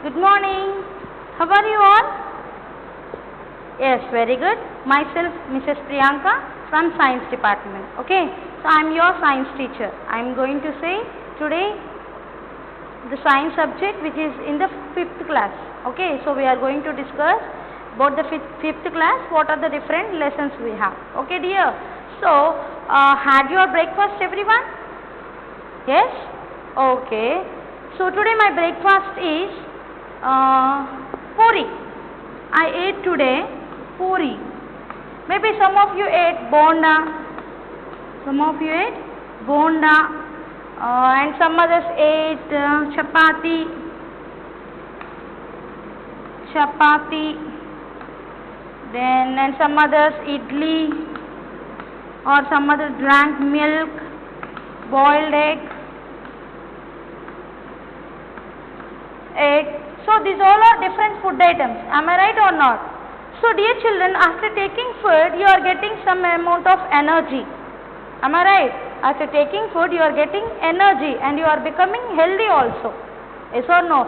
Good morning. How are you all? Yes, very good. Myself, Mrs. Priyanka from Science Department. Okay, so I am your science teacher. I am going to say today the science subject which is in the 5th class. Okay, so we are going to discuss about the 5th class, what are the different lessons we have. Okay, dear. So, had your breakfast everyone? Yes? Okay. So, today my breakfast is puri. I ate today puri. Maybe some of you ate bonda. Some of you ate bonda. And some others ate chapati, then and some others idli, or some others drank milk, boiled egg. So these all are different food items. Am I right or not? So dear children, after taking food, you are getting some amount of energy. Am I right? After taking food, you are getting energy and you are becoming healthy also. Yes or no?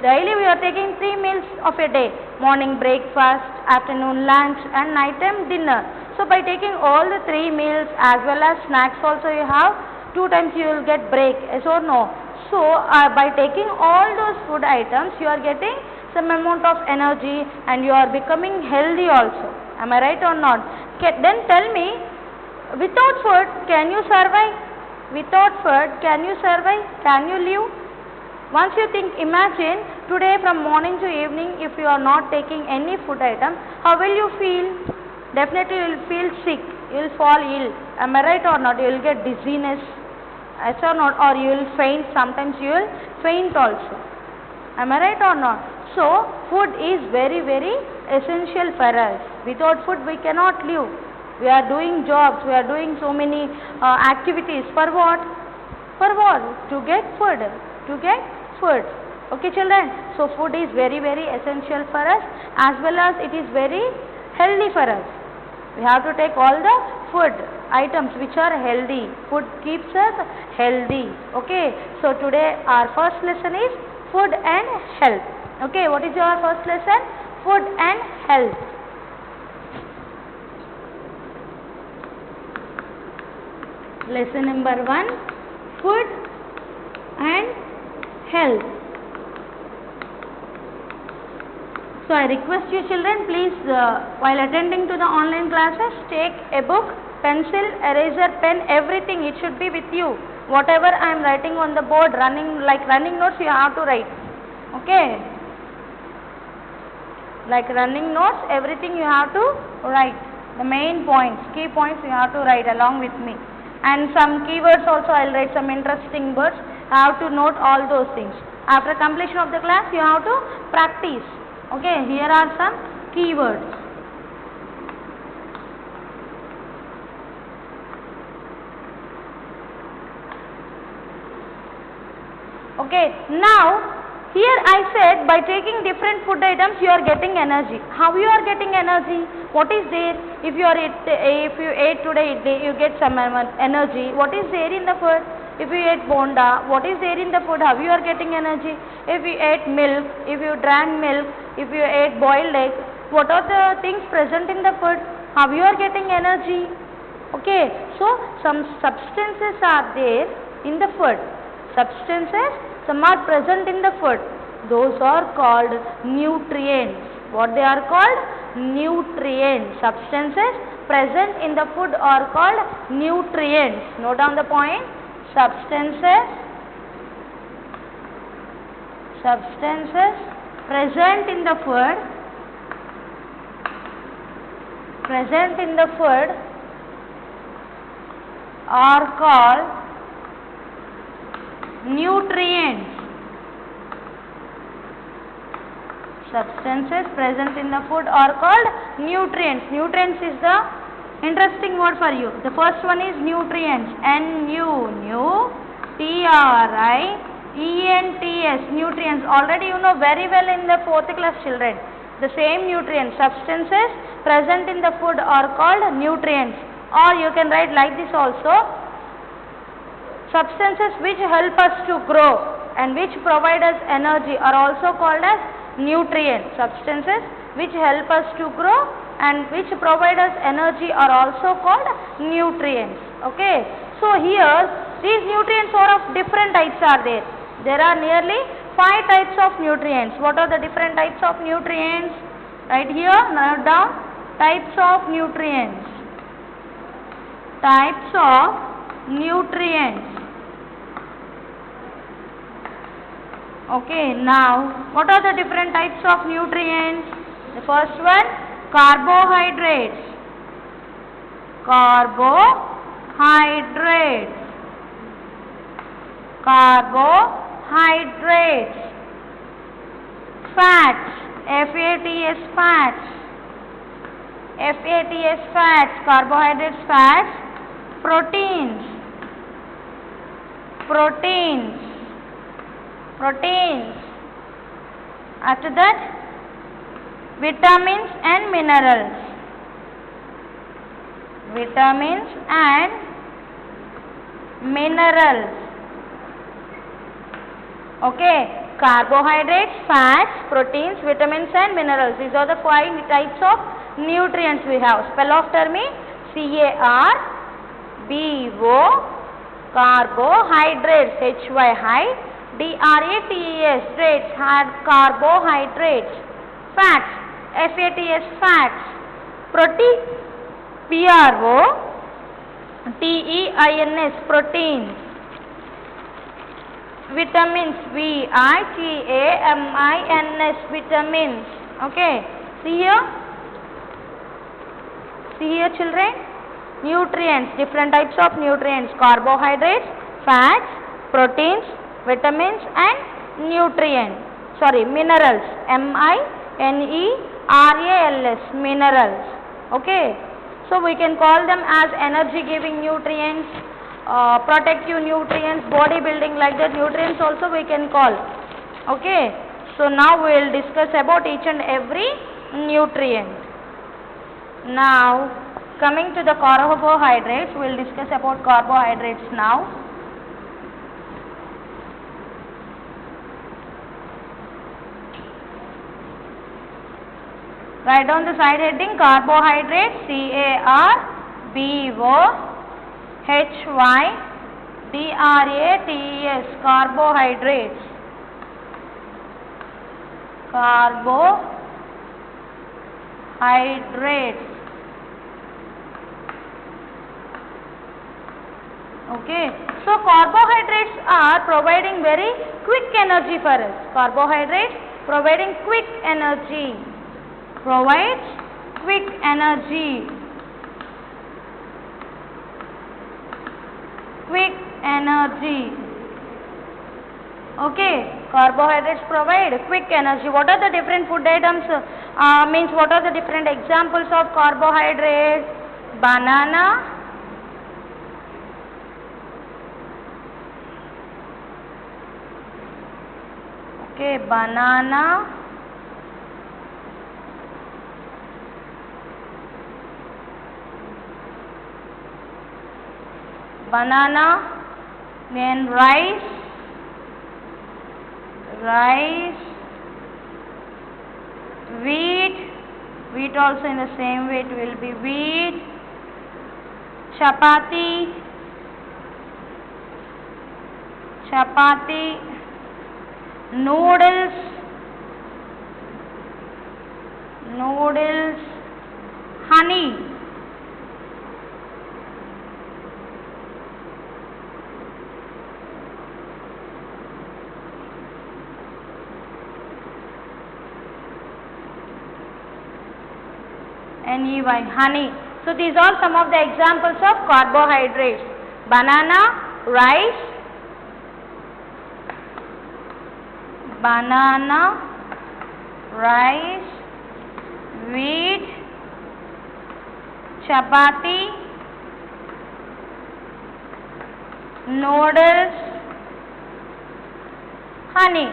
Daily we are taking 3 meals of a day. Morning breakfast, afternoon lunch and night time dinner. So by taking all the 3 meals as well as snacks also you have, 2 times you will get break. Yes or no? So by taking all those food items, you are getting some amount of energy and you are becoming healthy also. Am I right or not? Then tell me, without food, can you survive? Without food, can you survive? Can you live? Once you think, imagine today from morning to evening, if you are not taking any food item, how will you feel? Definitely you will feel sick. You will fall ill. Am I right or not? You will get dizziness. Yes or not? Or you will faint. Sometimes you will faint also. Am I right or not? So, food is very, very essential for us. Without food, we cannot live. We are doing jobs, we are doing so many activities. For what? For what? To get food. To get food. Okay children? So food is very, very essential for us as well as it is very healthy for us. We have to take all the food items which are healthy. Food keeps us healthy. Okay? So today our first lesson is food and health. Okay? What is your first lesson? Food and health. Lesson number 1, food and health. So I request you children, please while attending to the online classes, take a book, pencil, eraser, pen, everything. It should be with you. Whatever I am writing on the board, running notes, you have to write. Okay? Like running notes, everything you have to write. The main points, key points you have to write along with me. And some keywords also, I will write some interesting words. I have to note all those things. After completion of the class, you have to practice. Okay, here are some keywords. Okay, now here I said by taking different food items you are getting energy. How you are getting energy? What is there? If you ate today idli, you get some energy. What is there in the food? If you ate bonda, what is there in the food? How you are getting energy? If you ate milk, if you drank milk, if you ate boiled egg, what are the things present in the food? How you are getting energy? Okay, so some substances are there in the food. Substances, some are present in the food. Those are called nutrients. What they are called? Nutrients. Substances present in the food are called nutrients. Note down the point. Substances present in the food are called nutrients. Substances present in the food are called nutrients. Nutrients is the interesting word for you. The first one is nutrients. N-U-T-R-I-E-N-T-S. Nutrients. Already you know very well in the 4th class children. The same nutrients. Substances present in the food are called nutrients. Or you can write like this also. Substances which help us to grow. and which provide us energy are also called as nutrients. Substances which help us to grow and which provide us energy are also called nutrients. Okay. So here these nutrients are of different types are there. There are nearly 5 types of nutrients. What are the different types of nutrients? Right here, note down types of nutrients. Types of nutrients. Okay, now what are the different types of nutrients? The first one, carbohydrates. Carbohydrates. Carbohydrates. Fats. F-A-T-S, fats. F-A-T-S, fats. Carbohydrates, fats. Proteins. Proteins. Proteins. After that, vitamins and minerals. Vitamins and minerals. Okay. Carbohydrates, fats, proteins, vitamins and minerals. These are the 5 types of nutrients we have. Spell after me. C-A-R-B-O, carbohydrates, H-Y, D-R-A-T-E-S, rates, carbohydrates. Fats, F-A-T-S, fats. Protein, P-R-O-T-E-I-N-S, proteins. Vitamins, V-I-T-A-M-I-N-S, vitamins. Okay. See here children. Nutrients, different types of nutrients. Carbohydrates, fats, proteins, vitamins and minerals. M-I-N-E-R-A-L-S, minerals. Okay. So we can call them as energy giving nutrients, protective nutrients, body building, like that nutrients also we can call. Okay. So now we will discuss about each and every nutrient. Now coming to the carbohydrates, we will discuss about carbohydrates now. Write down the side heading, carbohydrates, C-A-R-B-O-H-Y-D-R-A-T-E-S, carbohydrates. Carbohydrates. Okay. So carbohydrates are providing very quick energy for us. Carbohydrates providing quick energy. Provides quick energy. Quick energy. Okay. Carbohydrates provide quick energy. What are the different food items? Means what are the different examples of carbohydrates? Banana. Okay, banana. Banana, then rice, wheat also in the same way it will be wheat, chapati, noodles, honey. N-E-Y, honey. So these are some of the examples of carbohydrates. Banana, rice, wheat, chapati, noodles, honey.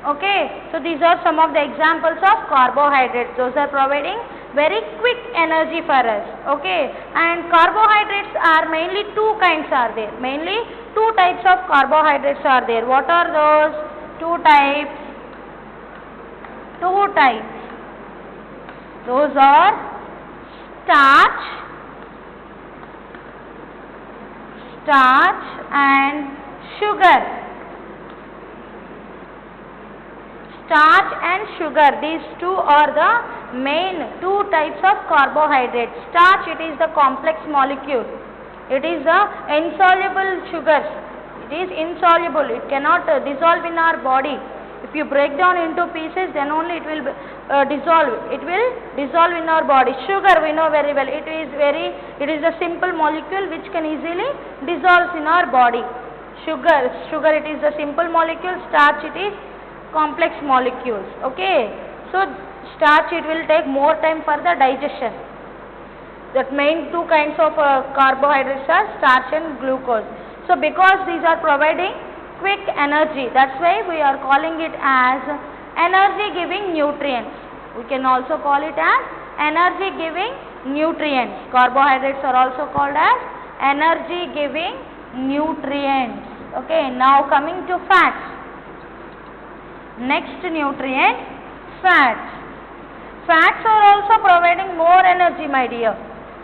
Okay, so these are some of the examples of carbohydrates. Those are providing very quick energy for us. Okay, and carbohydrates are mainly two kinds are there. Mainly two types of carbohydrates are there. What are those two types? Two types. Those are starch and sugar. Starch and sugar, these two are the main two types of carbohydrates. Starch, it is the complex molecule. It is the insoluble sugars. It is insoluble. It cannot dissolve in our body. If you break down into pieces, then only it will dissolve. It will dissolve in our body. Sugar, we know very well. It is a simple molecule which can easily dissolve in our body. Sugar, it is a simple molecule. Starch, it is complex molecules. Okay, so starch, it will take more time for the digestion. That main two kinds of carbohydrates are starch and glucose. So because these are providing quick energy, that's why we are calling it as energy giving nutrients. We can also call it as energy giving nutrients. Carbohydrates are also called as energy giving nutrients. Okay, now coming to fats. Next nutrient, fats. Fats are also providing more energy, my dear.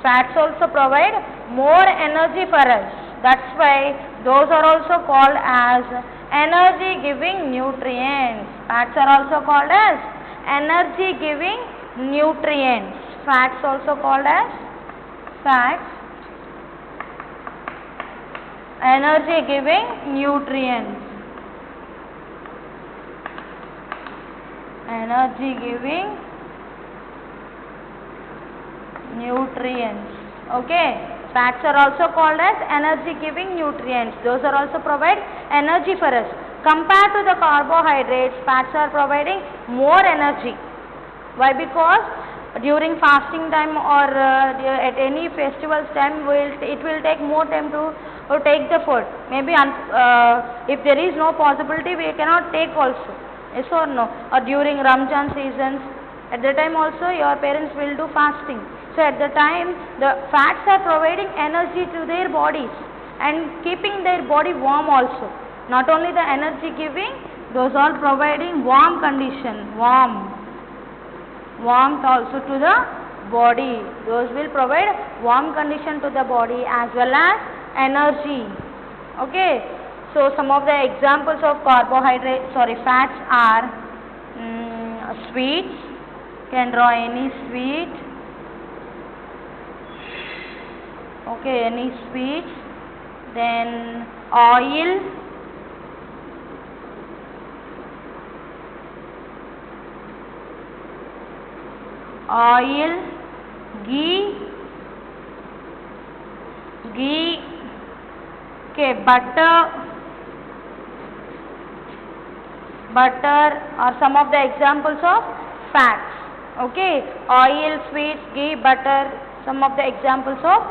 Fats also provide more energy for us. That's why those are also called as energy giving nutrients. Fats are also called as energy giving nutrients. Fats also called as fats, energy giving nutrients. Energy giving nutrients. Okay, fats are also called as energy giving nutrients. Those are also provide energy for us. Compared to the carbohydrates, fats are providing more energy. Why? Because during fasting time or at any festivals time, it will take more time to take the food. Maybe if there is no possibility, we cannot take also. Yes or no? Or during Ramzan seasons, at the time also your parents will do fasting. So at the time, the fats are providing energy to their bodies and keeping their body warm also. Not only the energy giving, those are providing warm condition, warmth also to the body. Those will provide warm condition to the body as well as energy. Okay. So some of the examples of fats are sweets. You can draw any sweet. Okay, any sweets. Then oil. Ghee. Okay, butter are some of the examples of fats. Okay, oil, sweets, ghee, butter, some of the examples of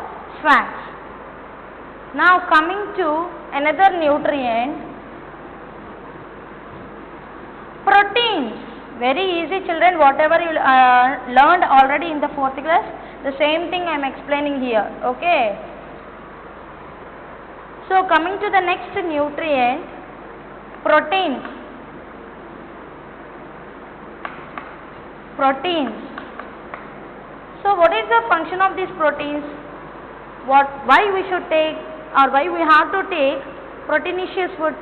fats. Now coming to another nutrient, proteins. Very easy, children. Whatever you learned already in the 4th class, the same thing I am explaining here. Okay. So coming to the next nutrient, proteins. So what is the function of these proteins? Why we should take or why we have to take proteinaceous food?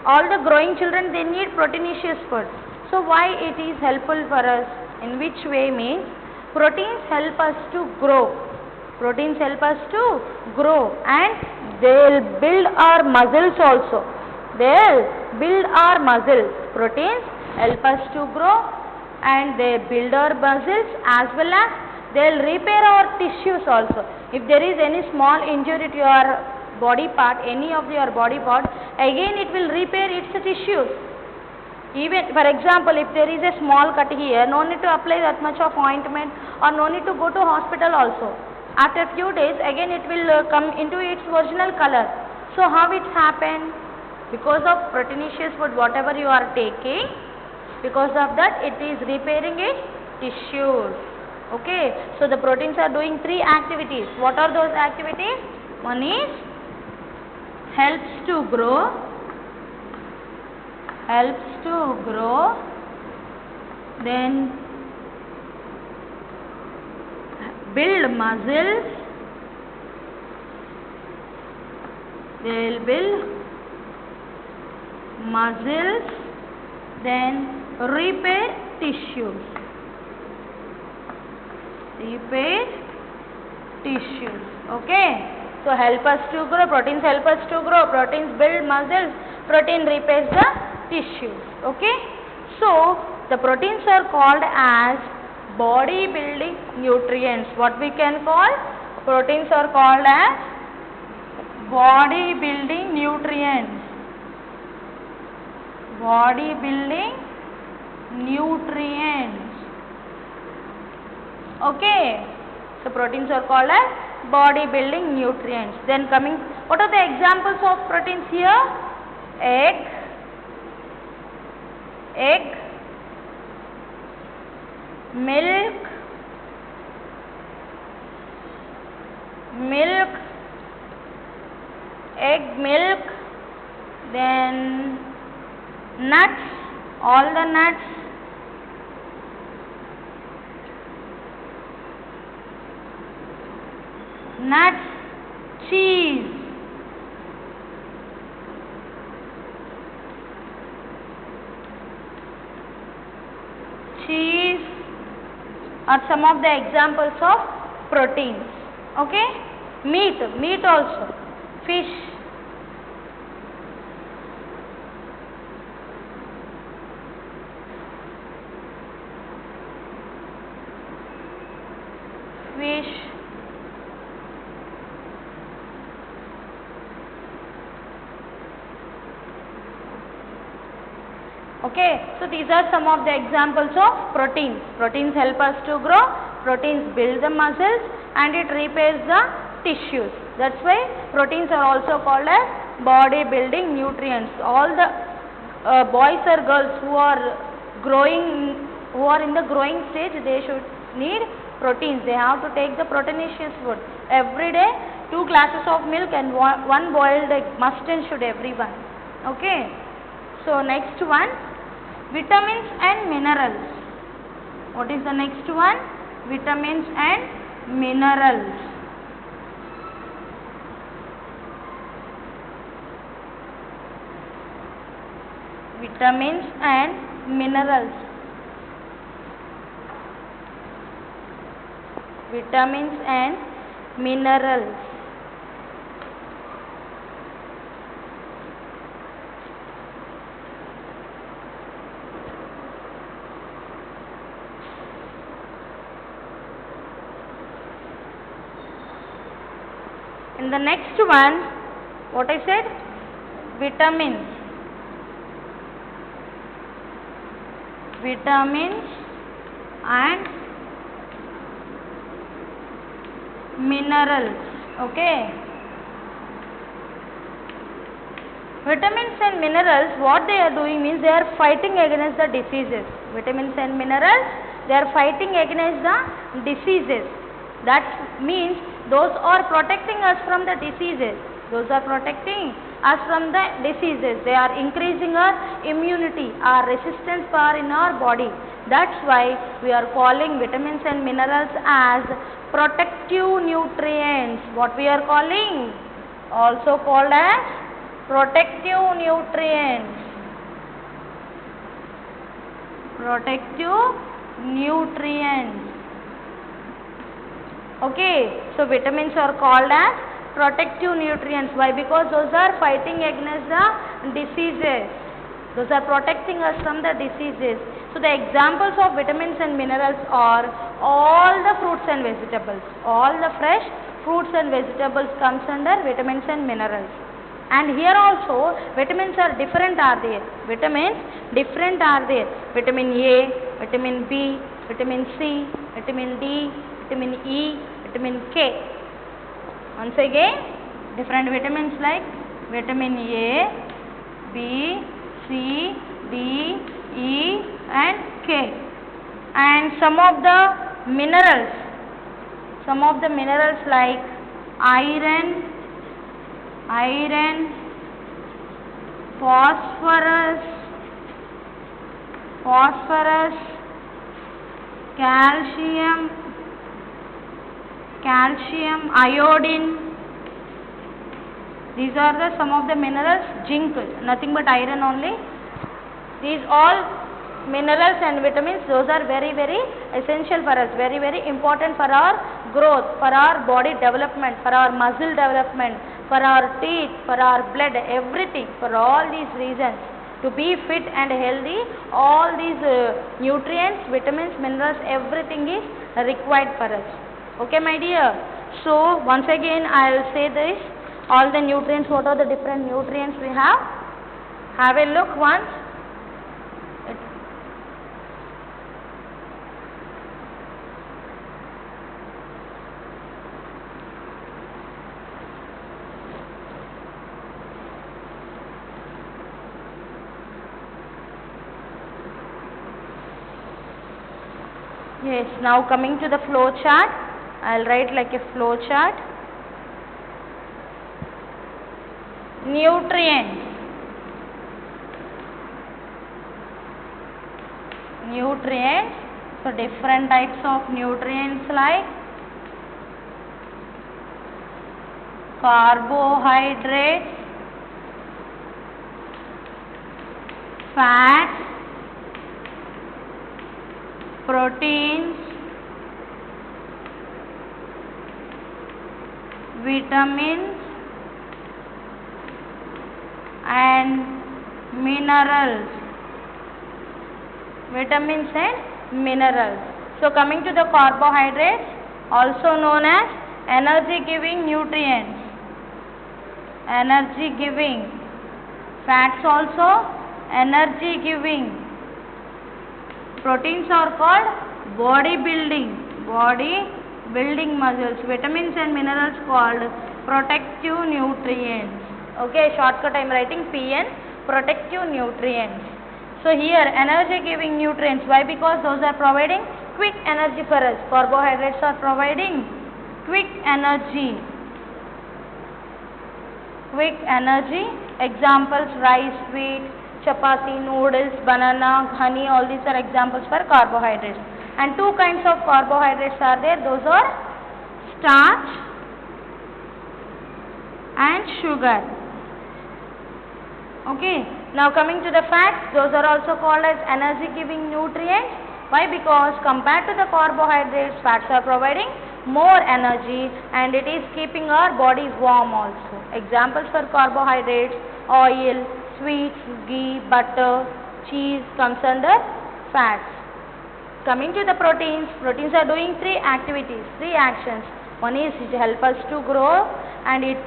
All the growing children, they need proteinaceous food. So why it is helpful for us? In which way means proteins help us to grow. Proteins help us to grow and they will build our muscles also. They will build our muscles. Proteins help us to grow and they build our muscles as well as they will repair our tissues also. If there is any small injury to your body part, any of your body part, again it will repair its tissues. Even for example, if there is a small cut here, no need to apply that much of ointment or no need to go to hospital also. After few days, again it will come into its original color. So how it happened? Because of proteinaceous food, whatever you are taking, because of that it is repairing its tissues. Okay, so the proteins are doing three activities. What are those activities? One is helps to grow, then build muscles, they will build muscles, then repair tissues. Okay, so help us to grow, proteins help us to grow, proteins build muscles, protein repairs the tissues. Okay, so the proteins are called as body building nutrients. What we can call? Proteins are called as body building nutrients. Body building nutrients. Okay, so proteins are called as body building nutrients. Then coming, what are the examples of proteins here? Egg, milk, egg, milk, then nuts, all the nuts, cheese, are some of the examples of proteins. Okay, meat also, fish, Okay, so these are some of the examples of proteins. Proteins help us to grow, proteins build the muscles, and it repairs the tissues. That's why proteins are also called as body building nutrients. All the boys or girls who are in the growing stage, they should need proteins. They have to take the proteinaceous food every day. 2 glasses of milk and 1 boiled egg must and should everyone. Okay, so next one, vitamins and minerals. What is the next one? Vitamins and minerals. Vitamins and minerals. Vitamins and minerals. In the next one, what I said? Vitamins. Vitamins and minerals. Okay. Vitamins and minerals, what they are doing means they are fighting against the diseases. Vitamins and minerals, they are fighting against the diseases. That means those are protecting us from the diseases. Those are protecting us from the diseases. They are increasing our immunity, our resistance power in our body. That's why we are calling vitamins and minerals as protective nutrients. What we are calling? Also called as protective nutrients. Protective nutrients. Okay, so vitamins are called as protective nutrients. Why? Because those are fighting against the diseases. Those are protecting us from the diseases. So the examples of vitamins and minerals are all the fruits and vegetables. All the fresh fruits and vegetables comes under vitamins and minerals. And here also vitamins are different are there. Vitamins different are there. Vitamin A, vitamin B, vitamin C, vitamin D, vitamin E, vitamin K. Once again, different vitamins like vitamin A, B, C, D, E and K. And some of the minerals. Some of the minerals like iron, phosphorus, calcium, iodine. These are the some of the minerals. Zinc, nothing but iron only. These all minerals and vitamins, those are very essential for us, very important for our growth, for our body development, for our muscle development, for our teeth, for our blood, everything. For all these reasons, to be fit and healthy, all these nutrients, vitamins, minerals, everything is required for us. Okay my dear. So once again I will say this, all the nutrients, what are the different nutrients we have. Have a look once. Yes, now coming to the flow chart, I will write like a flow chart. Nutrients. So different types of nutrients like carbohydrates, fats, proteins, vitamins and minerals. So coming to the carbohydrates, also known as energy giving nutrients. Fats also energy giving. Proteins are called body building muscles. Vitamins and minerals called protective nutrients. Okay, shortcut I am writing PN, protective nutrients. So here energy giving nutrients. Why? Because those are providing quick energy for us. Carbohydrates are providing quick energy. Examples: rice, wheat, chapati, noodles, banana, honey, all these are examples for carbohydrates. And two kinds of carbohydrates are there, those are starch and sugar. Okay, now coming to the fats, those are also called as energy giving nutrients. Why? Because compared to the carbohydrates, fats are providing more energy and it is keeping our body warm also. Examples for carbohydrates: oil, sweets, ghee, butter, cheese comes under fats. Coming to the proteins, proteins are doing three actions. One is it helps us to grow and it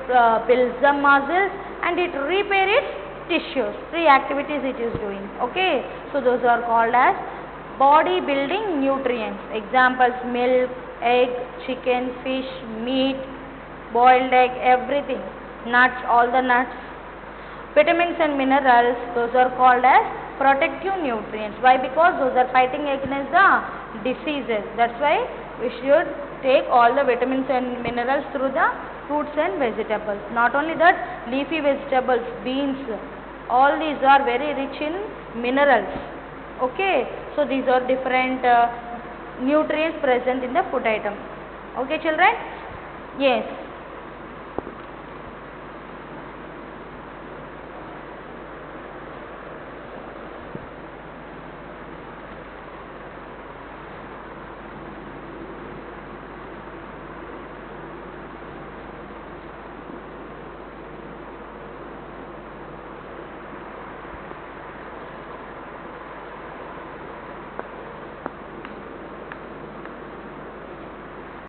builds the muscles and it repairs its tissues. Three activities it is doing. Okay, so those are called as body building nutrients. Examples: milk, egg, chicken, fish, meat, boiled egg, everything, nuts, all the nuts. Vitamins and minerals, those are called as protective nutrients. Why? Because those are fighting against the diseases. That's why we should take all the vitamins and minerals through the fruits and vegetables. Not only that, leafy vegetables, beans, all these are very rich in minerals. Okay, so these are different nutrients present in the food item. Okay children? Yes.